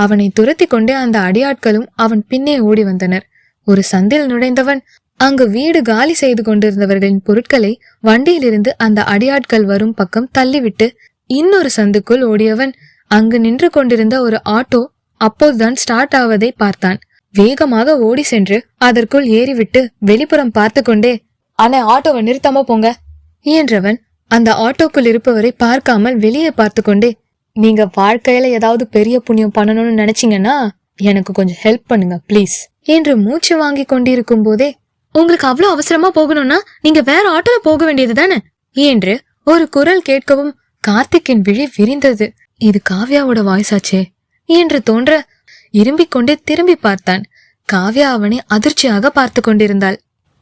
அவனை துரத்தி கொண்டே அந்த அடியாட்களும் அவன் பின்னே ஓடி வந்தனர். ஒரு சந்தில் நுழைந்தவன் அங்கு வீடு காலி செய்து கொண்டிருந்தவர்களின் பொருட்களை வண்டியிலிருந்து அந்த அடியாட்கள் வரும் பக்கம் தள்ளிவிட்டு இன்னொரு சந்துக்குள் ஓடியவன் அங்கு நின்று கொண்டிருந்த ஒரு ஆட்டோ அப்போதுதான் ஸ்டார்ட் ஆவதை பார்த்தான். வேகமாக ஓடி சென்று அதற்குள் ஏறிவிட்டு வெளிப்புறம் பார்த்து கொண்டே, அண்ணே ஆட்டோவை நிறுத்தாம போங்க என்றவன் அந்த ஆட்டோக்குள் இருப்பவரை பார்க்காமல் வெளியே பார்த்து கொண்டே, நீங்க வாழ்க்கையில ஏதாவது பெரிய புண்ணியம் பண்ணணும்னு நினைச்சீங்கன்னா எனக்கு கொஞ்சம் ஹெல்ப் பண்ணுங்க பிளீஸ் என்று மூச்சு வாங்கி கொண்டிருக்கும் போதே, உங்களுக்கு அவ்வளவு அவசரமா போகணும்னா நீங்க வேற ஆட்டோல போக வேண்டியது தானே என்று ஒரு குரல் கேட்கவும் கார்த்திக்கின் விழி விரிந்தது. இது காவ்யாவோட வாய்ஸாச்சே என்று தோன்ற இரும்பிக் கொண்டே திரும்பி பார்த்தான். காவ்யா அவனை அதிர்ச்சியாக பார்த்து கொண்டிருந்தாள்.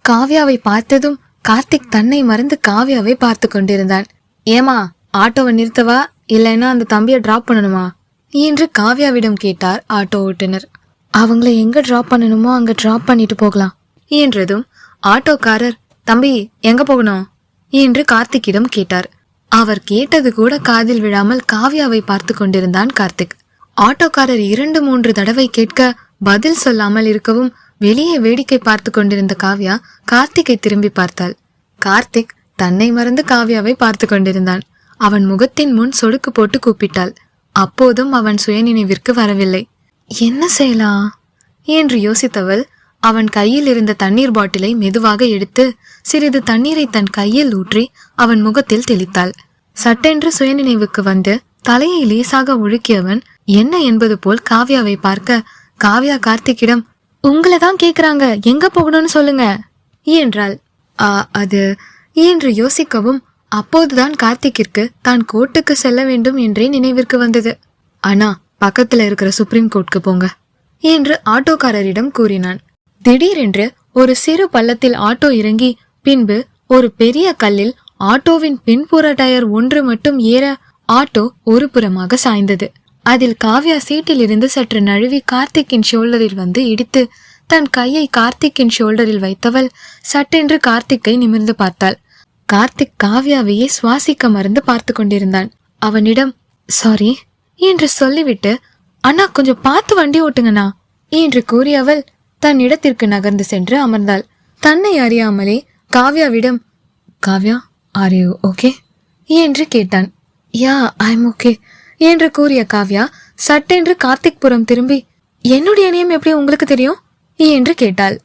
காவ்யாவை பார்த்ததும் கார்த்திக் தன்னை மறந்து காவ்யாவை பார்த்து கொண்டிருந்தான். ஏமா ஆட்டோவை நிறுத்தவா இல்லைன்னா அந்த தம்பியை டிராப் பண்ணணுமா என்று காவ்யாவிடம் கேட்டார் ஆட்டோ ஓட்டுநர். அவங்கள எங்க டிராப் பண்ணணுமோ அங்க டிராப் பண்ணிட்டு போகலாம் என்றதும் ஆட்டோக்காரர், தம்பி எங்க போகணும் என்று கார்த்திக்கிடம் கேட்டார். அவர் கேட்டது கூட காதில் விழாமல் காவ்யாவை பார்த்து கொண்டிருந்தான் கார்த்திக். ஆட்டோக்காரர் 2-3 தடவை கேட்க பதில் சொல்லாமல் இருக்கவும் வெளியே வேடிக்கை பார்த்து கொண்டிருந்த காவ்யா கார்த்திக்கை திரும்பி பார்த்தாள். கார்த்திக் தன்னை மறந்து காவ்யாவை பார்த்து கொண்டிருந்தான். அவன் முகத்தின் முன் சொடுக்கு போட்டு கூப்பிட்டாள். அப்போதும் அவன் சுயநினைவிற்கு வரவில்லை. என்ன செய்யலாம் என்று யோசித்தவள் அவன் கையில் இருந்த தண்ணீர் பாட்டிலை மெதுவாக எடுத்து சிறிது தண்ணீரை தன் கையில் ஊற்றி அவன் முகத்தில் தெளித்தாள். சட்டென்று சுயநினைவுக்கு வந்து தலையை லேசாக ஒழுக்கியவன் என்ன என்பது போல் காவ்யாவை பார்க்க, காவ்யா கார்த்திக்கிடம், உங்களை தான் கேக்குறாங்க, எங்க போகணும்னு சொல்லுங்க என்றாள். அது என்று யோசிக்கவும் அப்போதுதான் கார்த்திக்கிற்கு தான் கோர்ட்டுக்கு செல்ல வேண்டும் என்றே நினைவிற்கு வந்தது. அண்ணா பக்கத்துல இருக்கிற சுப்ரீம் கோர்ட்டுக்கு போங்க என்று ஆட்டோக்காரரிடம் கூறினான். திடீரென்று ஒரு சிறு பள்ளத்தில் ஆட்டோ இறங்கி பின்பு ஒரு பெரிய கல்லில் ஆட்டோவின் பின்புற டயர் ஒன்று மட்டும் ஏற ஆட்டோ ஒரு புறமாக சாய்ந்தது. அதில் காவ்யா சீட்டில் இருந்து சற்று நழுவி கார்த்திக்கின் ஷோல்டரில் வந்து இடித்து தன் கையை கார்த்திக்கின் ஷோல்டரில் வைத்தவள் சட்டென்று கார்த்திக்கை நிமிர்ந்து பார்த்தாள். கார்த்திக் காவ்யாவையே சுவாசிக்க மறந்து பார்த்து கொண்டிருந்தான். அவனிடம் சாரி என்று சொல்லிவிட்டு, அண்ணா கொஞ்சம் பார்த்து வண்டி ஓட்டுங்கண்ணா என்று கூறியவள் தன் இடத்திற்கு நகர்ந்து சென்று அமர்ந்தாள். தன்னை அறியாமலே காவ்யாவிடம், காவ்யா ஆர் யூ ஓகே என்று கேட்டான். யா ஐ எம் ஓகே என்று கூறிய காவ்யா சட்டென்று கார்த்திக் புறம் திரும்பி, என்னுடைய நேம் எப்படி உங்களுக்கு தெரியும் என்று கேட்டாள்.